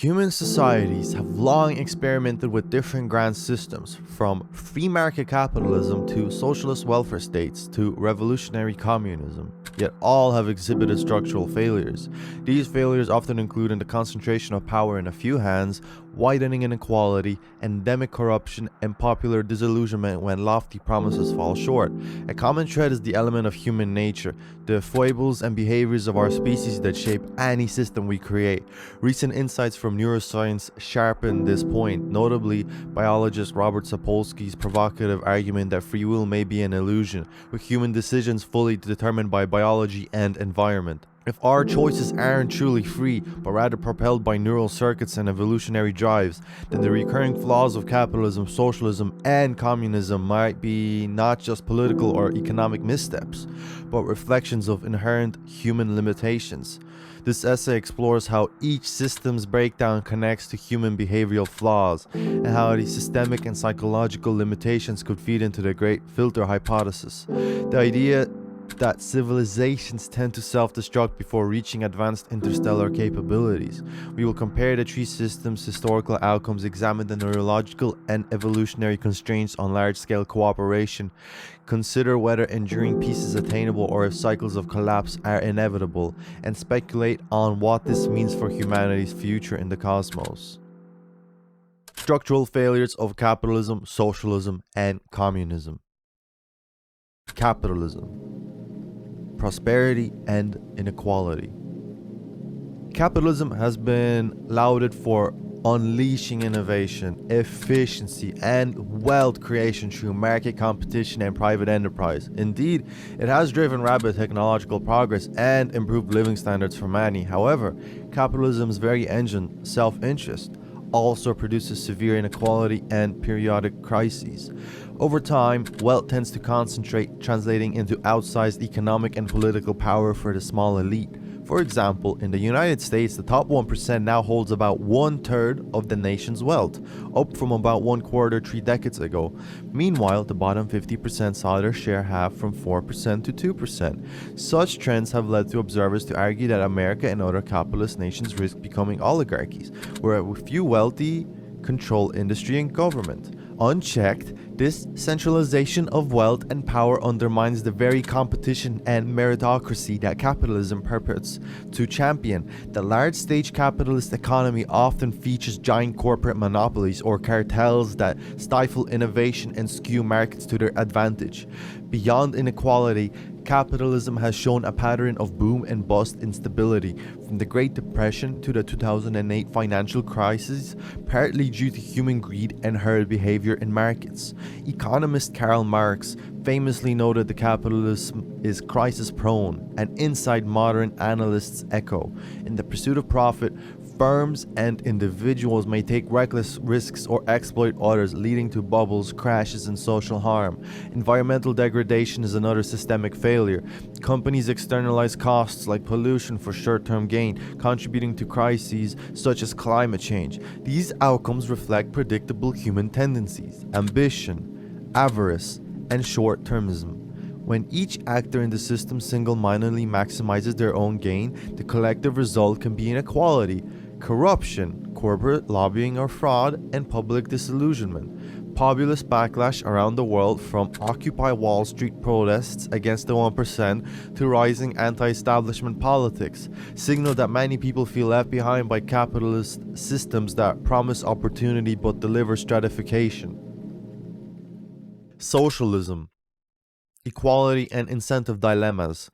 Human societies have long experimented with different grand systems, from free market capitalism to socialist welfare states to revolutionary communism, yet all have exhibited structural failures. These failures often include the concentration of power in a few hands, widening inequality, endemic corruption, and popular disillusionment when lofty promises fall short. A common thread is the element of human nature, the foibles and behaviors of our species that shape any system we create. Recent insights from neuroscience sharpen this point, notably biologist Robert Sapolsky's provocative argument that free will may be an illusion, with human decisions fully determined by biology and environment. If our choices aren't truly free, but rather propelled by neural circuits and evolutionary drives, then the recurring flaws of capitalism, socialism, and communism might be not just political or economic missteps, but reflections of inherent human limitations. This essay explores how each system's breakdown connects to human behavioral flaws, and how these systemic and psychological limitations could feed into the great filter hypothesis. The idea that civilizations tend to self-destruct before reaching advanced interstellar capabilities. We will compare the three systems' historical outcomes, examine the neurological and evolutionary constraints on large-scale cooperation, consider whether enduring peace is attainable or if cycles of collapse are inevitable, and speculate on what this means for humanity's future in the cosmos. Structural failures of capitalism, socialism, and communism. Capitalism. Prosperity and inequality. Capitalism has been lauded for unleashing innovation, efficiency, and wealth creation through market competition and private enterprise. Indeed, it has driven rapid technological progress and improved living standards for many. However, capitalism's very engine, self-interest, also produces severe inequality and periodic crises. Over time, wealth tends to concentrate, translating into outsized economic and political power for the small elite. For example, in the United States, the top 1% now holds about 1/3 of the nation's wealth, up from about 1/4 3 decades ago. Meanwhile, the bottom 50% saw their share halve from 4% to 2%. Such trends have led to observers to argue that America and other capitalist nations risk becoming oligarchies, where a few wealthy control industry and government. Unchecked, this centralization of wealth and power undermines the very competition and meritocracy that capitalism purports to champion. The large-stage capitalist economy often features giant corporate monopolies or cartels that stifle innovation and skew markets to their advantage. Beyond inequality, capitalism has shown a pattern of boom and bust instability, from the Great Depression to the 2008 financial crisis, partly due to human greed and herd behavior in markets. Economist Karl Marx famously noted that capitalism is crisis-prone, an insight modern analysts echo. In the pursuit of profit, firms and individuals may take reckless risks or exploit others, leading to bubbles, crashes, and social harm. Environmental degradation is another systemic failure. Companies externalize costs like pollution for short-term gain, contributing to crises such as climate change. These outcomes reflect predictable human tendencies: ambition, avarice, and short-termism. When each actor in the system single-mindedly maximizes their own gain, the collective result can be inequality, corruption, corporate lobbying or fraud, and public disillusionment. Populist backlash around the world, from Occupy Wall Street protests against the 1% to rising anti-establishment politics, signal that many people feel left behind by capitalist systems that promise opportunity but deliver stratification. Socialism. Equality and incentive dilemmas.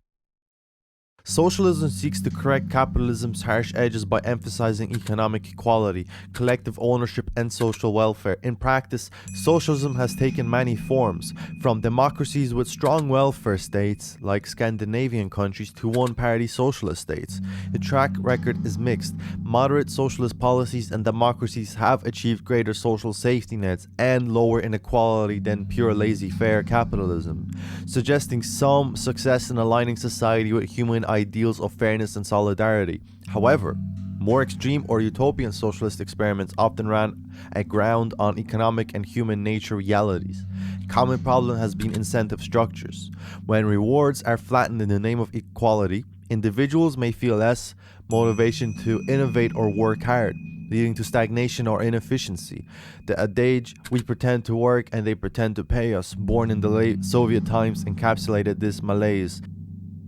Socialism seeks to correct capitalism's harsh edges by emphasizing economic equality, collective ownership, and social welfare. In practice, socialism has taken many forms, from democracies with strong welfare states, like Scandinavian countries, to one-party socialist states. The track record is mixed. Moderate socialist policies and democracies have achieved greater social safety nets and lower inequality than pure laissez-faire capitalism, suggesting some success in aligning society with human ideals of fairness and solidarity. However, more extreme or utopian socialist experiments often ran aground on economic and human nature realities. A common problem has been incentive structures. When rewards are flattened in the name of equality, individuals may feel less motivation to innovate or work hard. leading to stagnation or inefficiency. The adage, "we pretend to work and they pretend to pay us," born in the late Soviet times, encapsulated this malaise.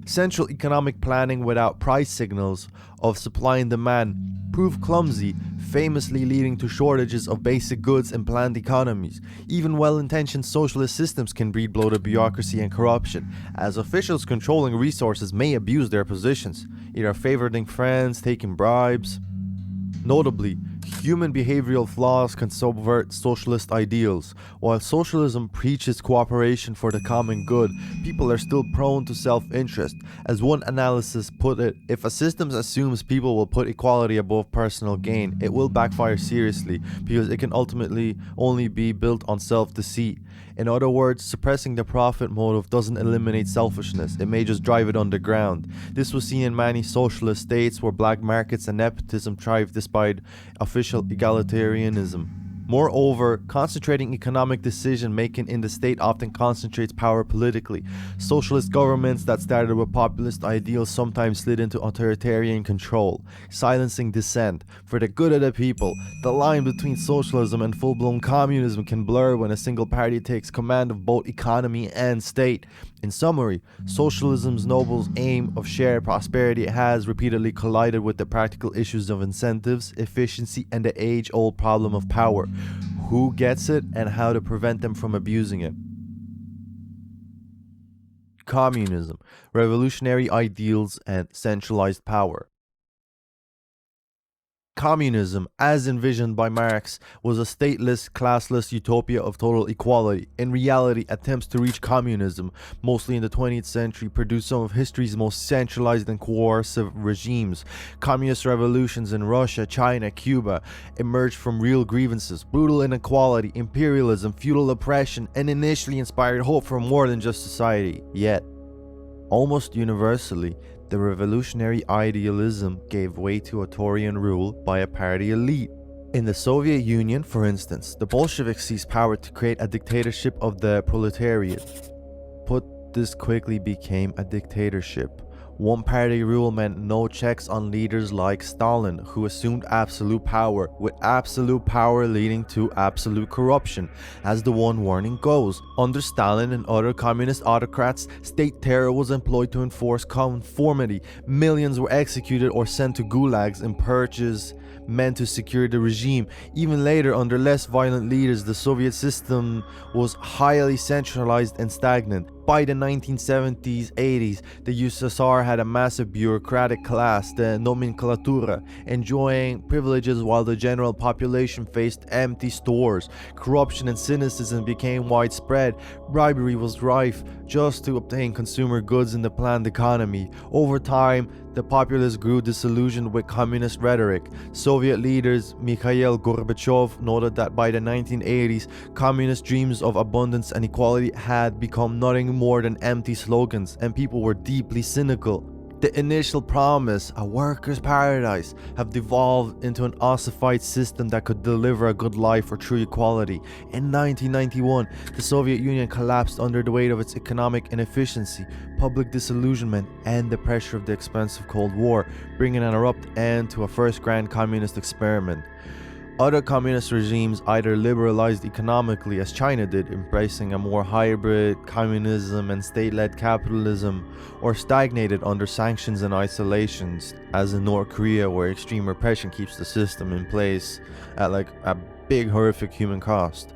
Central economic planning without price signals of supply and demand proved clumsy, famously leading to shortages of basic goods in planned economies. Even well-intentioned socialist systems can breed bloated bureaucracy and corruption, as officials controlling resources may abuse their positions, either favoring friends, taking bribes. Notably, human behavioral flaws can subvert socialist ideals. While socialism preaches cooperation for the common good, people are still prone to self-interest. As one analysis put it, if a system assumes people will put equality above personal gain, it will backfire seriously, because it can ultimately only be built on self-deceit. In other words, suppressing the profit motive doesn't eliminate selfishness, it may just drive it underground. This was seen in many socialist states where black markets and nepotism thrived despite official egalitarianism. Moreover, concentrating economic decision making in the state often concentrates power politically. Socialist governments that started with populist ideals sometimes slid into authoritarian control, silencing dissent. For the good of the people, the line between socialism and full-blown communism can blur when a single party takes command of both economy and state. In summary, socialism's noble aim of shared prosperity has repeatedly collided with the practical issues of incentives, efficiency, and the age-old problem of power. Who gets it and how to prevent them from abusing it? Communism, revolutionary ideals, and centralized power. Communism, as envisioned by Marx, was a stateless, classless utopia of total equality. In reality, attempts to reach communism, mostly in the 20th century, produced some of history's most centralized and coercive regimes. Communist revolutions in Russia, China, Cuba emerged from real grievances, brutal inequality, imperialism, feudal oppression, and initially inspired hope for more than just society. Yet, almost universally, the revolutionary idealism gave way to authoritarian rule by a party elite. In the Soviet Union, for instance, the Bolsheviks seized power to create a dictatorship of the proletariat. Put this quickly became a dictatorship. One-party rule meant no checks on leaders like Stalin, who assumed absolute power, with absolute power leading to absolute corruption. As the one warning goes, under Stalin and other communist autocrats, state terror was employed to enforce conformity. Millions were executed or sent to gulags in purges meant to secure the regime. Even later, under less violent leaders, the Soviet system was highly centralized and stagnant. By the 1970s, 80s, the USSR had a massive bureaucratic class, the nomenklatura, enjoying privileges while the general population faced empty stores. Corruption and cynicism became widespread. Bribery was rife just to obtain consumer goods in the planned economy. Over time, the populace grew disillusioned with communist rhetoric. Soviet leaders Mikhail Gorbachev noted that by the 1980s, communist dreams of abundance and equality had become nothing more than empty slogans, and people were deeply cynical. The initial promise, a worker's paradise, have devolved into an ossified system that could deliver a good life for true equality. In 1991, the Soviet Union collapsed under the weight of its economic inefficiency, public disillusionment, and the pressure of the expensive Cold War, bringing an abrupt end to a first grand communist experiment. Other communist regimes either liberalized economically, as China did, embracing a more hybrid communism and state-led capitalism, or stagnated under sanctions and isolations, as in North Korea, where extreme repression keeps the system in place at a big horrific human cost.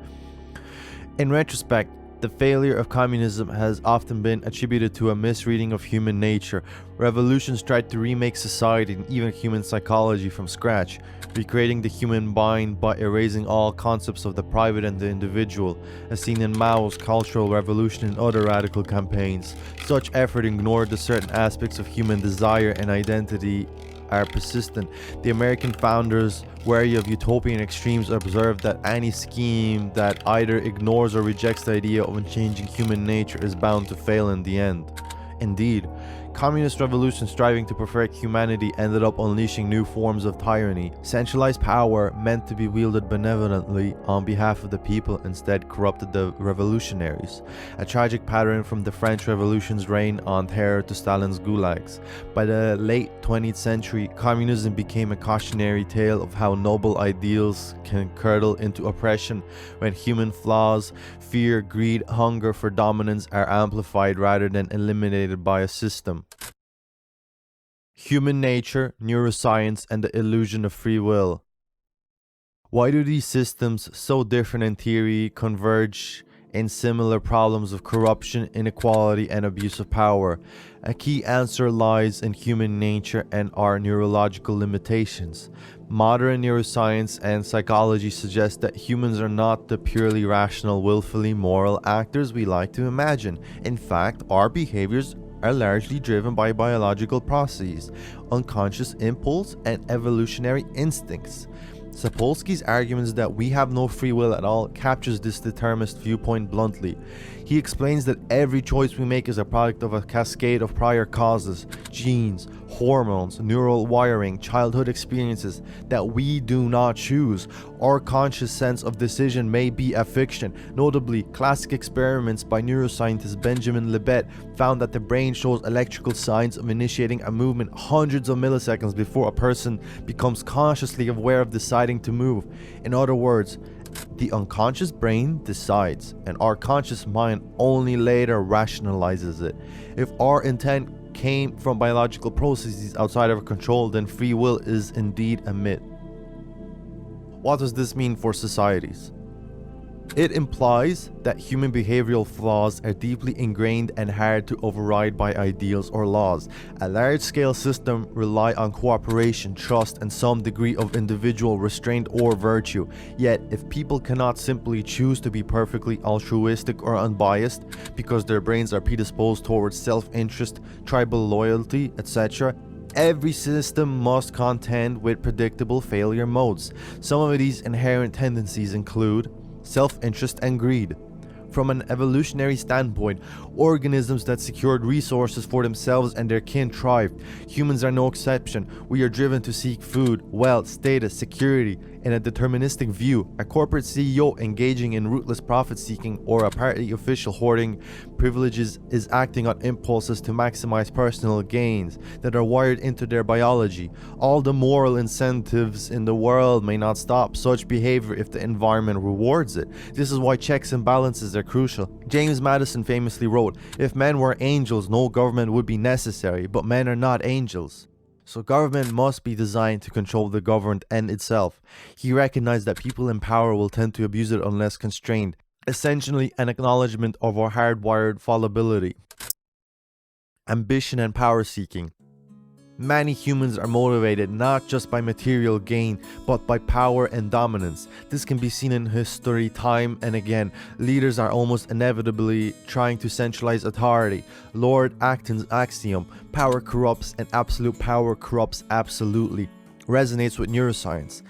In retrospect, the failure of communism has often been attributed to a misreading of human nature. Revolutions tried to remake society and even human psychology from scratch, recreating the human mind by erasing all concepts of the private and the individual, as seen in Mao's Cultural Revolution and other radical campaigns. Such effort ignored the certain aspects of human desire and identity are persistent. The American founders, wary of utopian extremes, observed that any scheme that either ignores or rejects the idea of unchanging human nature is bound to fail in the end. Indeed, Communist revolutions striving to perfect humanity ended up unleashing new forms of tyranny. Centralized power, meant to be wielded benevolently on behalf of the people, instead corrupted the revolutionaries. A tragic pattern from the French Revolution's reign on terror to Stalin's gulags. By the late 20th century, communism became a cautionary tale of how noble ideals can curdle into oppression when human flaws, fear, greed, hunger for dominance are amplified rather than eliminated by a system. Human nature, neuroscience, and the illusion of free will. Why do these systems, so different in theory, converge in similar problems of corruption, inequality, and abuse of power? A key answer lies in human nature and our neurological limitations. Modern neuroscience and psychology suggest that humans are not the purely rational, willfully moral actors we like to imagine. In fact, our behaviors are largely driven by biological processes, unconscious impulse, and evolutionary instincts. Sapolsky's arguments that we have no free will at all captures this determinist viewpoint bluntly. He explains that every choice we make is a product of a cascade of prior causes, genes, hormones, neural wiring, childhood experiences that we do not choose. Our conscious sense of decision may be a fiction. Notably, classic experiments by neuroscientist Benjamin Libet found that the brain shows electrical signs of initiating a movement hundreds of milliseconds before a person becomes consciously aware of deciding to move. In other words, the unconscious brain decides, and our conscious mind only later rationalizes it. If our intent came from biological processes outside of our control, then free will is indeed a myth. What does this mean for societies? It implies that human behavioral flaws are deeply ingrained and hard to override by ideals or laws. A large-scale system relies on cooperation, trust, and some degree of individual restraint or virtue. Yet, if people cannot simply choose to be perfectly altruistic or unbiased because their brains are predisposed towards self-interest, tribal loyalty, etc., every system must contend with predictable failure modes. Some of these inherent tendencies include self-interest and greed. From an evolutionary standpoint, organisms that secured resources for themselves and their kin thrived. Humans are no exception. We are driven to seek food, wealth, status, security. In a deterministic view, a corporate CEO engaging in ruthless profit-seeking or a party official hoarding privileges is acting on impulses to maximize personal gains that are wired into their biology. All the moral incentives in the world may not stop such behavior if the environment rewards it. This is why checks and balances are crucial. James Madison famously wrote, "If men were angels, no government would be necessary, but men are not angels." So government must be designed to control the governed and itself. He recognized that people in power will tend to abuse it unless constrained, essentially an acknowledgement of our hardwired fallibility. Ambition and power seeking. Many humans are motivated not just by material gain, but by power and dominance. This can be seen in history time and again. Leaders are almost inevitably trying to centralize authority. Lord Acton's axiom, "Power corrupts and absolute power corrupts absolutely," resonates with neuroscience.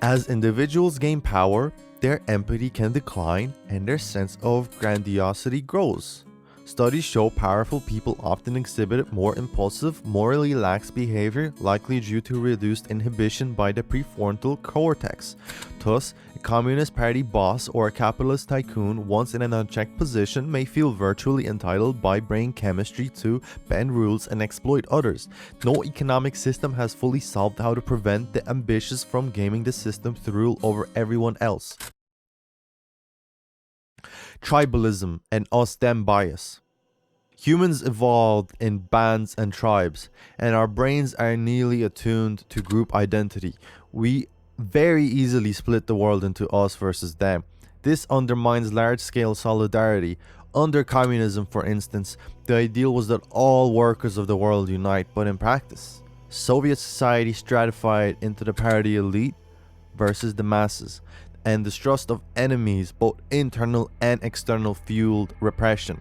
As individuals gain power, their empathy can decline and their sense of grandiosity grows. Studies show powerful people often exhibit more impulsive, morally lax behavior, likely due to reduced inhibition by the prefrontal cortex. Thus, a Communist Party boss or a capitalist tycoon, once in an unchecked position, may feel virtually entitled by brain chemistry to bend rules and exploit others. No economic system has fully solved how to prevent the ambitious from gaming the system to rule over everyone else. Tribalism and Us-Them Bias. Humans evolved in bands and tribes, and our brains are nearly attuned to group identity. We very easily split the world into us versus them. This undermines large-scale solidarity. Under communism, for instance, the ideal was that all workers of the world unite, but in practice, Soviet society stratified into the party elite versus the masses, and distrust of enemies, both internal and external, fueled repression.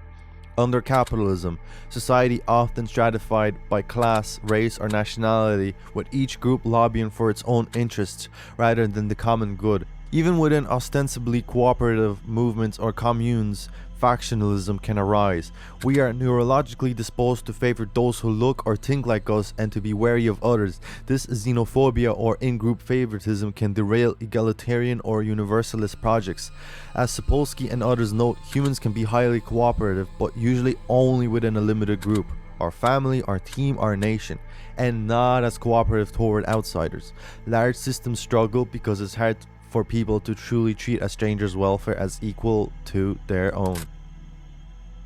Under capitalism, society often stratified by class, race, or nationality, with each group lobbying for its own interests rather than the common good. Even within ostensibly cooperative movements or communes, factionalism can arise. We are neurologically disposed to favor those who look or think like us and to be wary of others. This xenophobia or in-group favoritism can derail egalitarian or universalist projects. As Sapolsky and others note, humans can be highly cooperative, but usually only within a limited group, our family, our team, our nation, and not as cooperative toward outsiders. Large systems struggle because it's hard for people to truly treat a stranger's welfare as equal to their own.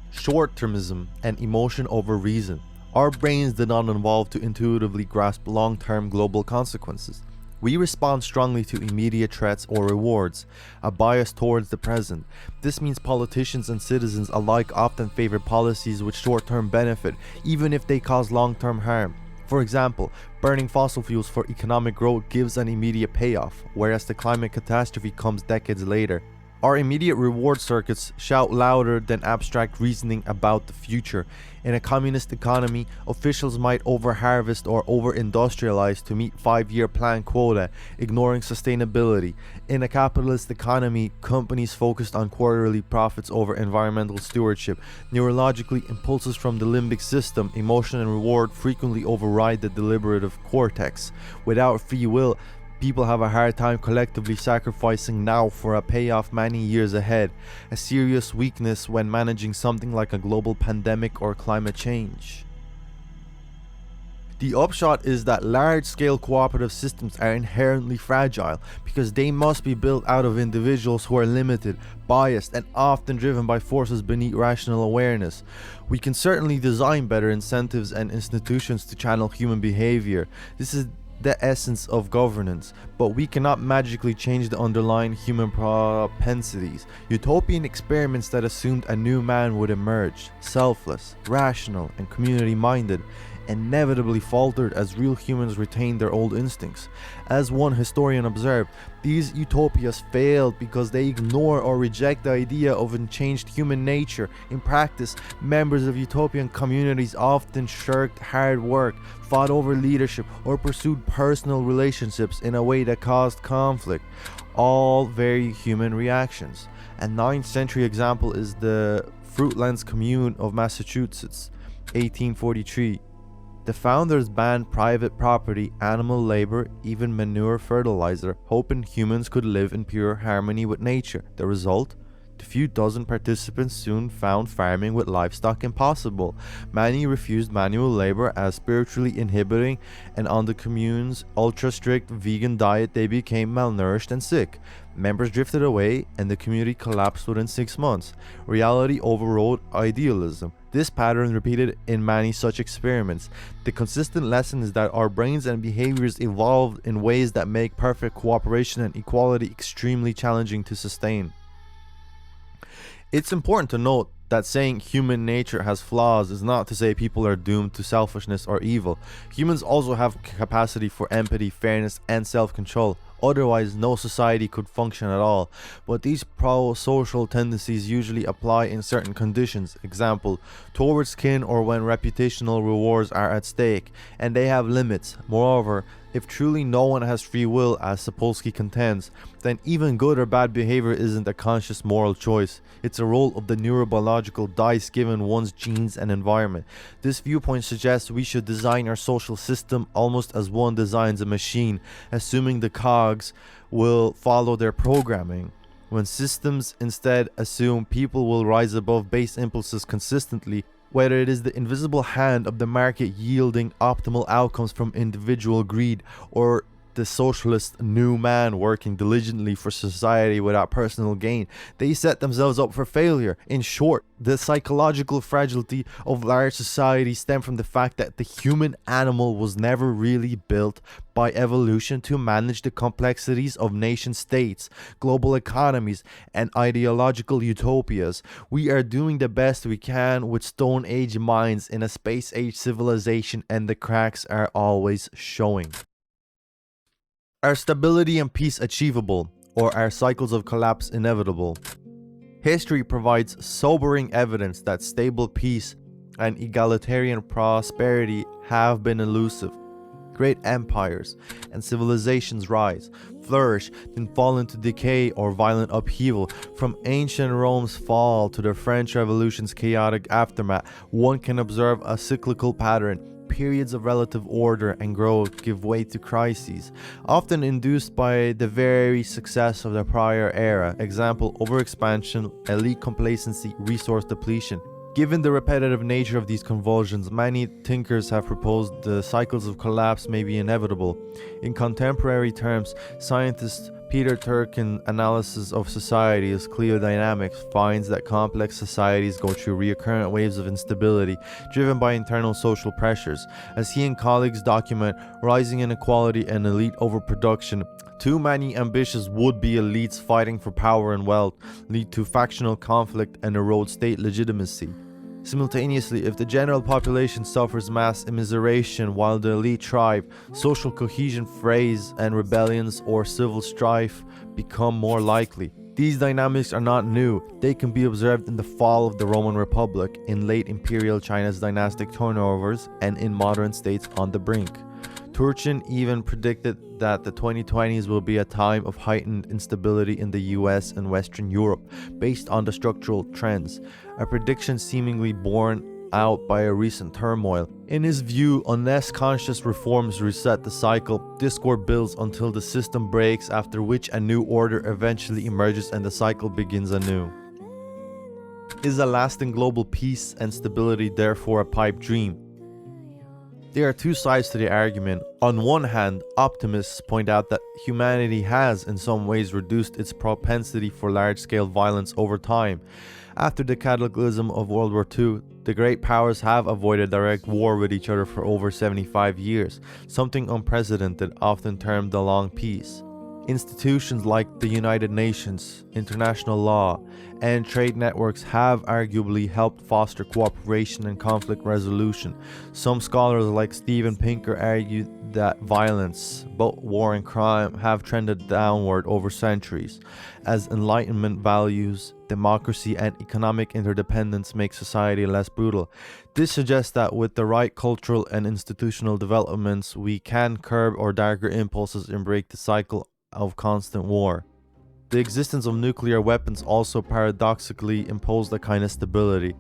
Short-termism and emotion over reason. Our brains did not evolve to intuitively grasp long-term global consequences. We respond strongly to immediate threats or rewards, a bias towards the present. This means politicians and citizens alike often favor policies with short-term benefit, even if they cause long-term harm. For example, burning fossil fuels for economic growth gives an immediate payoff, whereas the climate catastrophe comes decades later. Our immediate reward circuits shout louder than abstract reasoning about the future. In a communist economy, officials might over-harvest or over-industrialize to meet 5-year plan quota, ignoring sustainability. In a capitalist economy, companies focused on quarterly profits over environmental stewardship. Neurologically, impulses from the limbic system, emotion and reward, frequently override the deliberative cortex. Without free will, people have a hard time collectively sacrificing now for a payoff many years ahead, a serious weakness when managing something like a global pandemic or climate change. The upshot is that large-scale cooperative systems are inherently fragile because they must be built out of individuals who are limited, biased, and often driven by forces beneath rational awareness. We can certainly design better incentives and institutions to channel human behavior. This is the essence of governance, but we cannot magically change the underlying human propensities. Utopian experiments that assumed a new man would emerge, selfless, rational, and community-minded, inevitably faltered as real humans retained their old instincts. As one historian observed, these utopias failed because they ignore or reject the idea of unchanged human nature. In practice, members of utopian communities often shirked hard work, fought over leadership, or pursued personal relationships in a way that caused conflict. All very human reactions. A 9th century example is the Fruitlands Commune of Massachusetts, 1843. The founders banned private property, animal labor, even manure fertilizer, hoping humans could live in pure harmony with nature. The result? The few dozen participants soon found farming with livestock impossible. Many refused manual labor as spiritually inhibiting, and on the commune's ultra-strict vegan diet they became malnourished and sick. Members drifted away and the community collapsed within 6 months. Reality overrode idealism. This pattern repeated in many such experiments. The consistent lesson is that our brains and behaviors evolved in ways that make perfect cooperation and equality extremely challenging to sustain. It's important to note that saying human nature has flaws is not to say people are doomed to selfishness or evil. Humans also have capacity for empathy, fairness, and self-control. Otherwise, no society could function at all. But these pro-social tendencies usually apply in certain conditions, example, towards kin or when reputational rewards are at stake, and they have limits. Moreover, if truly no one has free will, as Sapolsky contends, then even good or bad behavior isn't a conscious moral choice. It's a roll of the neurobiological dice given one's genes and environment. This viewpoint suggests we should design our social system almost as one designs a machine, assuming the cogs will follow their programming. When systems instead assume people will rise above base impulses consistently, whether it is the invisible hand of the market yielding optimal outcomes from individual greed, or the socialist new man working diligently for society without personal gain, they set themselves up for failure. In short, the psychological fragility of large society stems from the fact that the human animal was never really built by evolution to manage the complexities of nation states, global economies, and ideological utopias. We are doing the best we can with Stone Age minds in a Space Age civilization, and the cracks are always showing. Are stability and peace achievable, or are cycles of collapse inevitable? History provides sobering evidence that stable peace and egalitarian prosperity have been elusive. Great empires and civilizations rise, flourish, then fall into decay or violent upheaval. From ancient Rome's fall to the French Revolution's chaotic aftermath, one can observe a cyclical pattern. Periods of relative order and growth give way to crises, often induced by the very success of the prior era. Example, overexpansion, elite complacency, resource depletion. Given the repetitive nature of these convulsions, many thinkers have proposed the cycles of collapse may be inevitable. In contemporary terms, scientist Peter Turkin's analysis of society as clear dynamics finds that complex societies go through recurrent waves of instability driven by internal social pressures. As he and colleagues document rising inequality and elite overproduction, too many ambitious would-be elites fighting for power and wealth lead to factional conflict and erode state legitimacy. Simultaneously, if the general population suffers mass immiseration while the elite thrive, social cohesion frays and rebellions or civil strife become more likely. These dynamics are not new. They can be observed in the fall of the Roman Republic, in late imperial China's dynastic turnovers, and in modern states on the brink. Turchin even predicted that the 2020s will be a time of heightened instability in the US and Western Europe, based on the structural trends, a prediction seemingly borne out by a recent turmoil. In his view, unless conscious reforms reset the cycle, discord builds until the system breaks, after which a new order eventually emerges and the cycle begins anew. Is a lasting global peace and stability therefore a pipe dream? There are two sides to the argument. On one hand, optimists point out that humanity has in some ways reduced its propensity for large-scale violence over time. After the cataclysm of World War II, the great powers have avoided direct war with each other for over 75 years, something unprecedented, often termed the long peace. Institutions like the United Nations, international law, and trade networks have arguably helped foster cooperation and conflict resolution. Some scholars like Steven Pinker argue that violence, both war and crime, have trended downward over centuries, as Enlightenment values, democracy, and economic interdependence make society less brutal. This suggests that with the right cultural and institutional developments, we can curb our darker impulses and break the cycle of constant war. The existence of nuclear weapons also paradoxically imposed a kind of stability.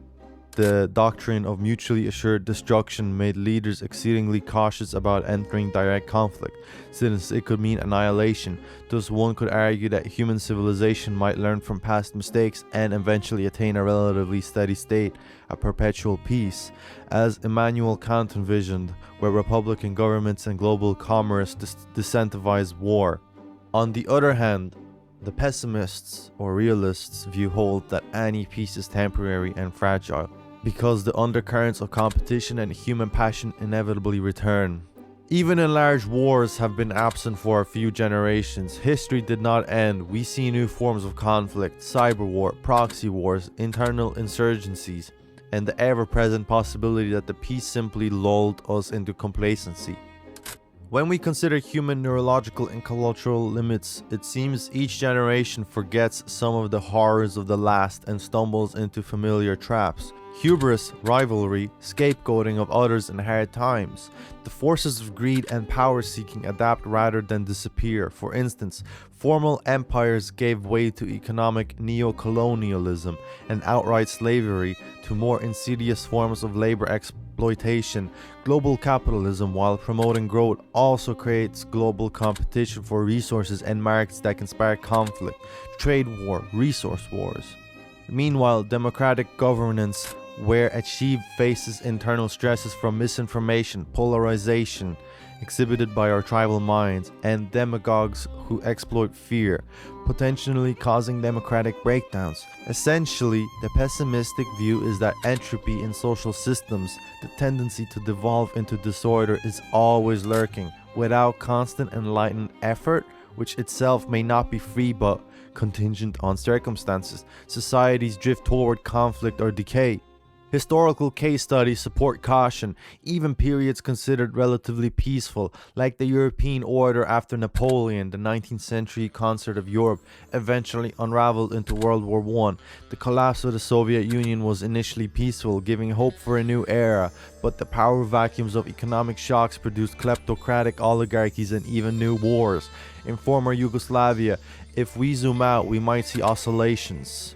The doctrine of mutually assured destruction made leaders exceedingly cautious about entering direct conflict, since it could mean annihilation. Thus, one could argue that human civilization might learn from past mistakes and eventually attain a relatively steady state, a perpetual peace, as Immanuel Kant envisioned, where republican governments and global commerce disincentivize war. On the other hand, the pessimists or realists view hold that any peace is temporary and fragile, because the undercurrents of competition and human passion inevitably return. Even in large wars have been absent for a few generations, history did not end. We see new forms of conflict, cyber war, proxy wars, internal insurgencies, and the ever-present possibility that the peace simply lulled us into complacency. When we consider human neurological and cultural limits, it seems each generation forgets some of the horrors of the last and stumbles into familiar traps. Hubris, rivalry, scapegoating of others in hard times. The forces of greed and power-seeking adapt rather than disappear. For instance, formal empires gave way to economic neo-colonialism and outright slavery, to more insidious forms of labor exploitation. Global capitalism, while promoting growth, also creates global competition for resources and markets that can spark conflict, trade war, resource wars. Meanwhile, democratic governance, where achieved, faces internal stresses from misinformation, polarization exhibited by our tribal minds, and demagogues who exploit fear, potentially causing democratic breakdowns. Essentially, the pessimistic view is that entropy in social systems, the tendency to devolve into disorder, is always lurking. Without constant enlightened effort, which itself may not be free but contingent on circumstances, societies drift toward conflict or decay. Historical case studies support caution. Even periods considered relatively peaceful, like the European order after Napoleon, the 19th century concert of Europe, eventually unraveled into World War I. The collapse of the Soviet Union was initially peaceful, giving hope for a new era, but the power vacuums of economic shocks produced kleptocratic oligarchies and even new wars. In former Yugoslavia, if we zoom out, we might see oscillations.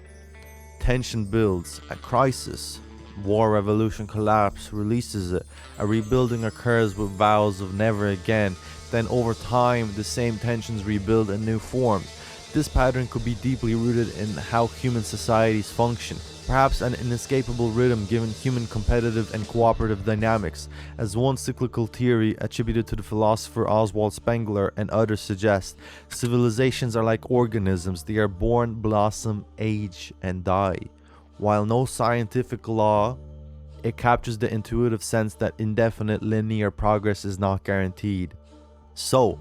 Tension builds, a crisis. War, revolution, collapse, releases it. A rebuilding occurs with vows of never again. Then over time, the same tensions rebuild in new forms. This pattern could be deeply rooted in how human societies function. Perhaps an inescapable rhythm given human competitive and cooperative dynamics, as one cyclical theory attributed to the philosopher Oswald Spengler and others suggest. Civilizations are like organisms. They are born, blossom, age, and die. While no scientific law, it captures the intuitive sense that indefinite linear progress is not guaranteed. So,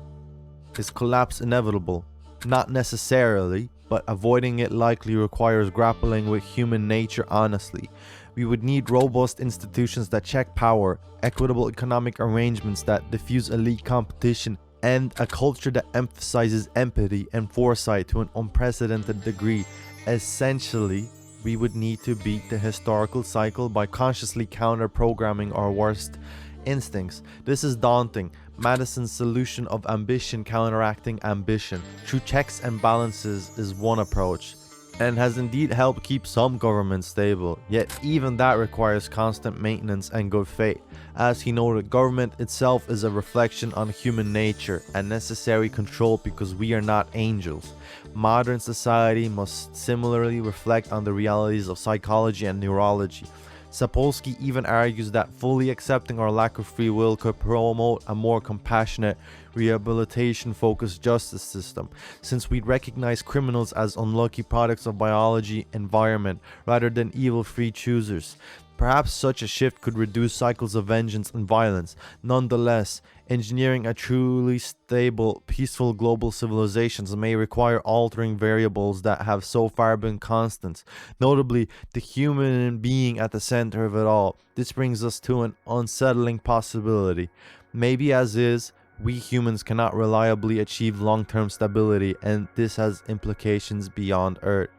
is collapse inevitable? Not necessarily, but avoiding it likely requires grappling with human nature honestly. We would need robust institutions that check power, equitable economic arrangements that diffuse elite competition, and a culture that emphasizes empathy and foresight to an unprecedented degree. Essentially, we would need to beat the historical cycle by consciously counter-programming our worst instincts. This is daunting. Madison's solution of ambition counteracting ambition through checks and balances is one approach, and has indeed helped keep some governments stable, yet even that requires constant maintenance and good faith. As he noted, government itself is a reflection on human nature, a necessary control because we are not angels. Modern society must similarly reflect on the realities of psychology and neurology. Sapolsky even argues that fully accepting our lack of free will could promote a more compassionate, rehabilitation-focused justice system, since we'd recognize criminals as unlucky products of biology, environment, rather than evil free choosers. Perhaps such a shift could reduce cycles of vengeance and violence. Nonetheless, engineering a truly stable, peaceful global civilizations may require altering variables that have so far been constants, notably the human being at the center of it all. This brings us to an unsettling possibility. Maybe as is, we humans cannot reliably achieve long-term stability, and this has implications beyond Earth.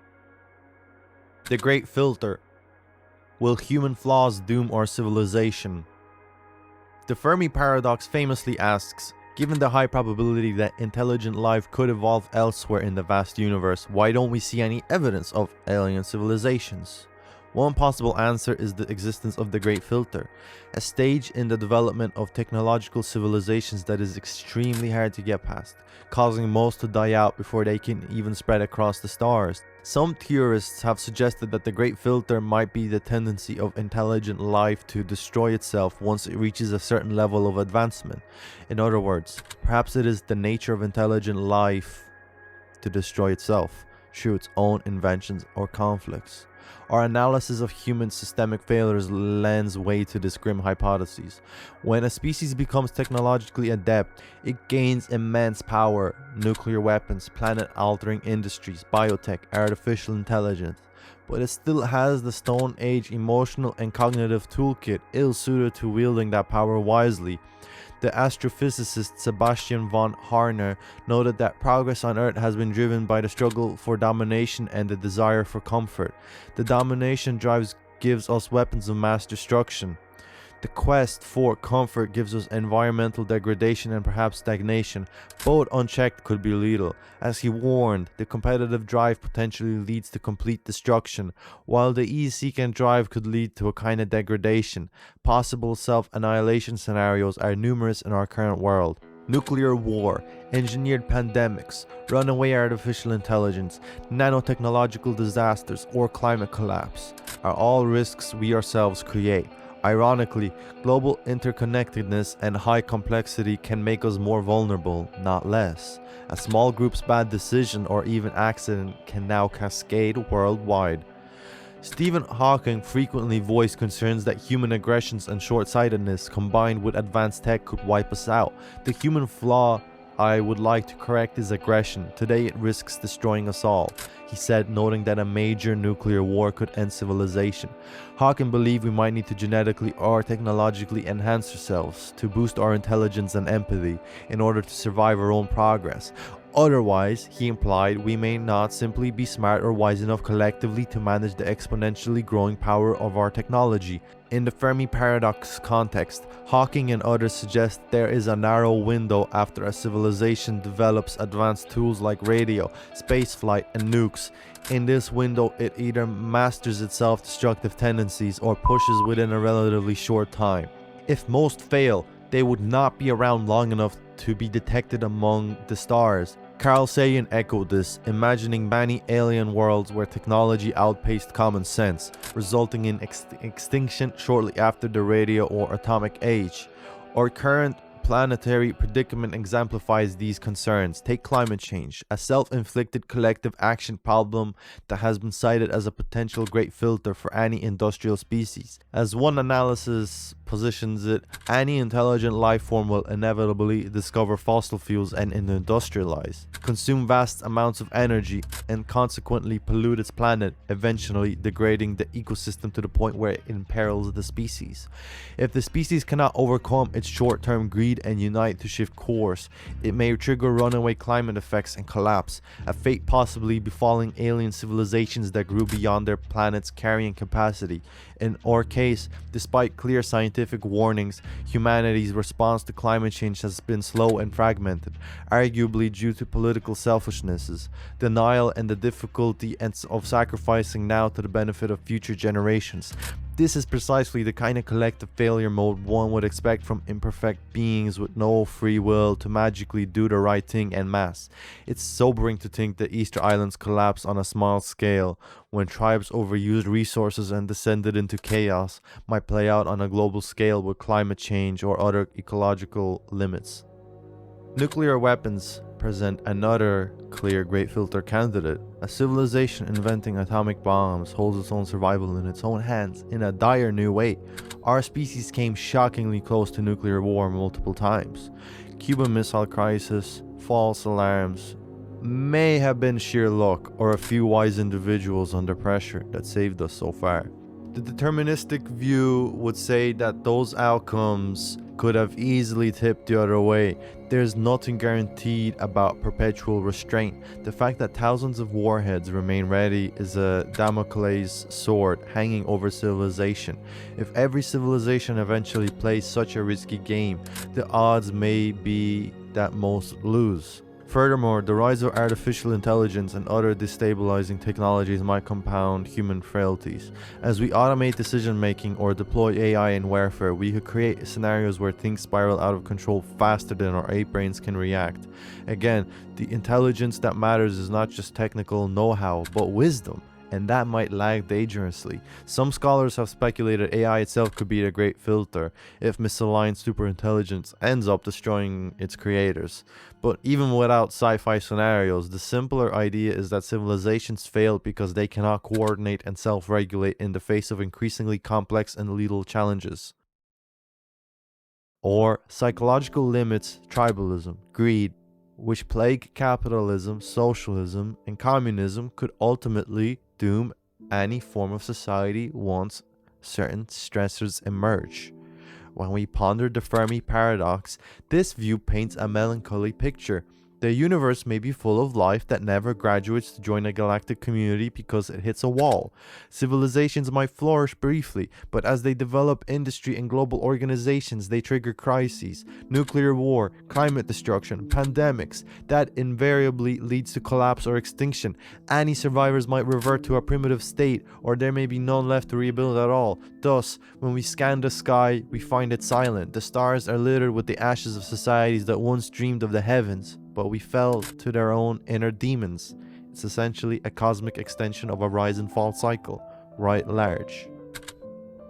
The Great Filter. Will human flaws doom our civilization? The Fermi paradox famously asks, given the high probability that intelligent life could evolve elsewhere in the vast universe, why don't we see any evidence of alien civilizations? One possible answer is the existence of the Great Filter, a stage in the development of technological civilizations that is extremely hard to get past, causing most to die out before they can even spread across the stars. Some theorists have suggested that the Great Filter might be the tendency of intelligent life to destroy itself once it reaches a certain level of advancement. In other words, perhaps it is the nature of intelligent life to destroy itself through its own inventions or conflicts. Our analysis of human systemic failures lends way to this grim hypothesis. When a species becomes technologically adept, it gains immense power: nuclear weapons, planet-altering industries, biotech, artificial intelligence. But it still has the Stone Age emotional and cognitive toolkit, ill-suited to wielding that power wisely. The astrophysicist Sebastian von Harner noted that progress on Earth has been driven by the struggle for domination and the desire for comfort. The domination drive gives us weapons of mass destruction. The quest for comfort gives us environmental degradation and perhaps stagnation. Both unchecked could be lethal. As he warned, the competitive drive potentially leads to complete destruction, while the ease-seeking drive could lead to a kind of degradation. Possible self-annihilation scenarios are numerous in our current world. Nuclear war, engineered pandemics, runaway artificial intelligence, nanotechnological disasters, or climate collapse are all risks we ourselves create. Ironically, global interconnectedness and high complexity can make us more vulnerable, not less. A small group's bad decision or even accident can now cascade worldwide. Stephen Hawking frequently voiced concerns that human aggressions and short-sightedness combined with advanced tech could wipe us out. The human flaw I would like to correct his aggression. Today it risks destroying us all," he said, noting that a major nuclear war could end civilization. Hawking believed we might need to genetically or technologically enhance ourselves to boost our intelligence and empathy in order to survive our own progress. Otherwise, he implied, we may not simply be smart or wise enough collectively to manage the exponentially growing power of our technology. In the Fermi paradox context, Hawking and others suggest there is a narrow window after a civilization develops advanced tools like radio, spaceflight, and nukes. In this window, it either masters its self-destructive tendencies or pushes within a relatively short time. If most fail, they would not be around long enough to be detected among the stars. Carl Sagan echoed this, imagining many alien worlds where technology outpaced common sense, resulting in extinction shortly after the radio or atomic age. Our current planetary predicament exemplifies these concerns. Take climate change, a self-inflicted collective action problem that has been cited as a potential great filter for any industrial species. As one analysis positions it, any intelligent life form will inevitably discover fossil fuels and industrialize, consume vast amounts of energy, and consequently pollute its planet, eventually degrading the ecosystem to the point where it imperils the species. If the species cannot overcome its short-term greed and unite to shift course, it may trigger runaway climate effects and collapse, a fate possibly befalling alien civilizations that grew beyond their planet's carrying capacity. In our case, despite clear scientific warnings, humanity's response to climate change has been slow and fragmented, arguably due to political selfishnesses, denial, and the difficulty of sacrificing now to the benefit of future generations. This is precisely the kind of collective failure mode one would expect from imperfect beings with no free will to magically do the right thing en masse. It's sobering to think that Easter Island's collapse on a small scale, when tribes overused resources and descended into chaos, might play out on a global scale with climate change or other ecological limits. Nuclear weapons present another clear great filter candidate. A civilization inventing atomic bombs holds its own survival in its own hands in a dire new way. Our species came shockingly close to nuclear war multiple times. Cuban Missile Crisis, false alarms, may have been sheer luck or a few wise individuals under pressure that saved us so far. The deterministic view would say that those outcomes could have easily tipped the other way. There's nothing guaranteed about perpetual restraint. The fact that thousands of warheads remain ready is a Damocles sword hanging over civilization. If every civilization eventually plays such a risky game, the odds may be that most lose. Furthermore, the rise of artificial intelligence and other destabilizing technologies might compound human frailties. As we automate decision-making or deploy AI in warfare, we could create scenarios where things spiral out of control faster than our ape brains can react. Again, the intelligence that matters is not just technical know-how, but wisdom, and that might lag dangerously. Some scholars have speculated AI itself could be a great filter if misaligned superintelligence ends up destroying its creators. But even without sci-fi scenarios, the simpler idea is that civilizations fail because they cannot coordinate and self-regulate in the face of increasingly complex and lethal challenges. Or psychological limits, tribalism, greed, which plague capitalism, socialism, and communism, could ultimately doom any form of society once certain stressors emerge. When we ponder the Fermi paradox, this view paints a melancholy picture. The universe may be full of life that never graduates to join a galactic community because it hits a wall. Civilizations might flourish briefly, but as they develop industry and global organizations, they trigger crises, nuclear war, climate destruction, pandemics. That invariably leads to collapse or extinction. Any survivors might revert to a primitive state, or there may be none left to rebuild at all. Thus, when we scan the sky, we find it silent. The stars are littered with the ashes of societies that once dreamed of the heavens, but we fell to their own inner demons. It's essentially a cosmic extension of a rise and fall cycle, right large.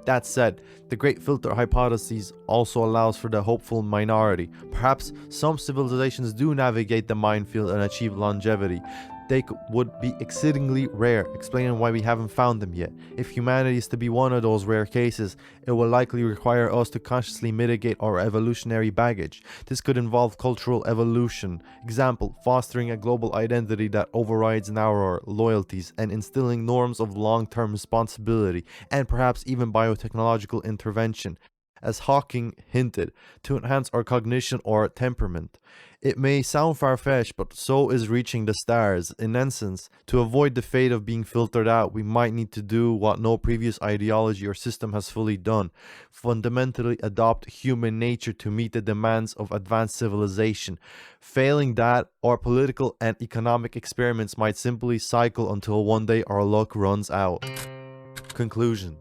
That said, the Great Filter hypothesis also allows for the hopeful minority. Perhaps some civilizations do navigate the minefield and achieve longevity. would be exceedingly rare, explaining why we haven't found them yet. If humanity is to be one of those rare cases, it will likely require us to consciously mitigate our evolutionary baggage. This could involve cultural evolution, example, fostering a global identity that overrides narrower loyalties and instilling norms of long-term responsibility, and perhaps even biotechnological intervention, as Hawking hinted, to enhance our cognition or temperament. It may sound far-fetched, but so is reaching the stars. In essence, to avoid the fate of being filtered out, we might need to do what no previous ideology or system has fully done: fundamentally adopt human nature to meet the demands of advanced civilization. Failing that, our political and economic experiments might simply cycle until one day our luck runs out. Conclusion.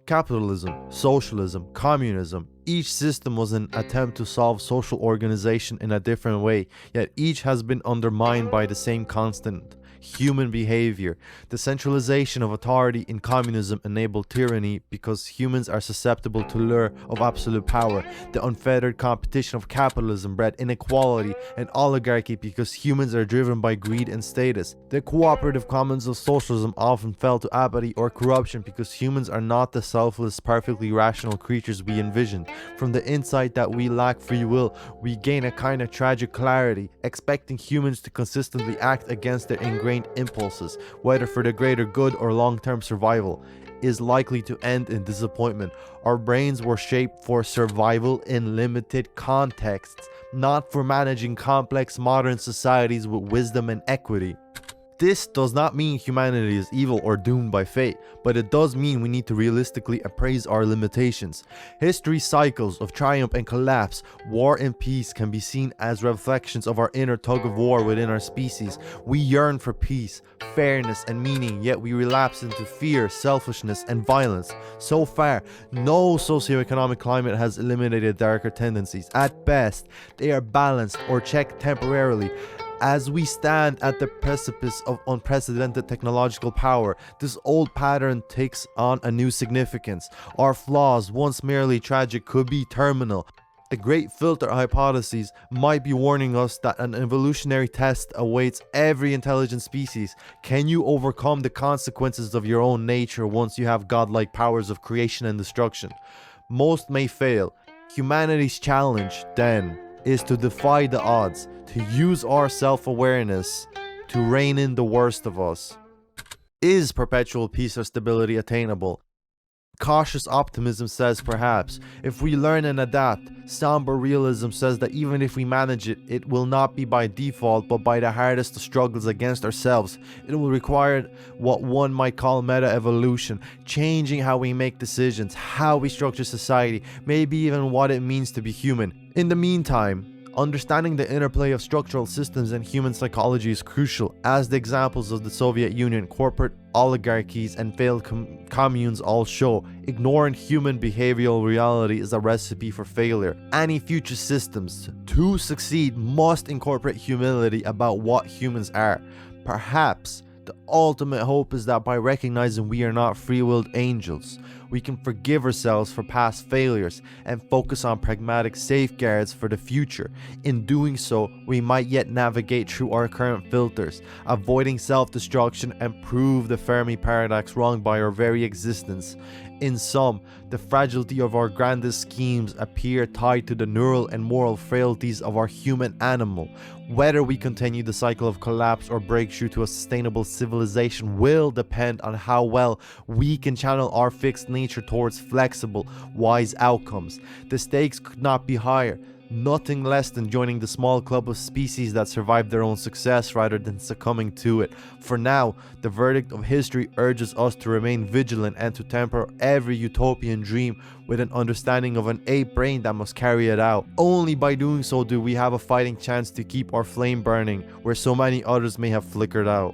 Capitalism, socialism, communism, each system was an attempt to solve social organization in a different way, yet each has been undermined by the same constant: human behavior. The centralization of authority in communism enabled tyranny because humans are susceptible to lure of absolute power. The unfettered competition of capitalism bred inequality and oligarchy because humans are driven by greed and status. The cooperative commons of socialism often fell to apathy or corruption because humans are not the selfless, perfectly rational creatures we envisioned. From the insight that we lack free will, we gain a kind of tragic clarity, expecting humans to consistently act against their ingrained impulses, whether for the greater good or long-term survival, is likely to end in disappointment. Our brains were shaped for survival in limited contexts, not for managing complex modern societies with wisdom and equity. This does not mean humanity is evil or doomed by fate, but it does mean we need to realistically appraise our limitations. History's cycles of triumph and collapse, war and peace can be seen as reflections of our inner tug of war within our species. We yearn for peace, fairness, and meaning, yet we relapse into fear, selfishness, and violence. So far, no socioeconomic climate has eliminated darker tendencies. At best, they are balanced or checked temporarily. As we stand at the precipice of unprecedented technological power, this old pattern takes on a new significance. Our flaws, once merely tragic, could be terminal. The great filter hypotheses might be warning us that an evolutionary test awaits every intelligent species. Can you overcome the consequences of your own nature once you have godlike powers of creation and destruction? Most may fail. Humanity's challenge, then, is to defy the odds, to use our self-awareness to rein in the worst of us. Is perpetual peace or stability attainable? Cautious optimism says perhaps. If we learn and adapt, somber realism says that even if we manage it, it will not be by default but by the hardest of struggles against ourselves. It will require what one might call meta-evolution, changing how we make decisions, how we structure society, maybe even what it means to be human. In the meantime, understanding the interplay of structural systems and human psychology is crucial, as the examples of the Soviet Union, corporate oligarchies, and failed communes all show. Ignoring human behavioral reality is a recipe for failure. Any future systems, to succeed, must incorporate humility about what humans are. Perhaps the ultimate hope is that by recognizing we are not free-willed angels, we can forgive ourselves for past failures and focus on pragmatic safeguards for the future. In doing so, we might yet navigate through our current filters, avoiding self-destruction and prove the Fermi paradox wrong by our very existence. In sum, the fragility of our grandest schemes appear tied to the neural and moral frailties of our human animal. Whether we continue the cycle of collapse or breakthrough to a sustainable civilization will depend on how well we can channel our fixed nature towards flexible, wise outcomes. The stakes could not be higher. Nothing less than joining the small club of species that survive their own success rather than succumbing to it. For now, the verdict of history urges us to remain vigilant and to temper every utopian dream with an understanding of an ape brain that must carry it out. Only by doing so do we have a fighting chance to keep our flame burning where so many others may have flickered out.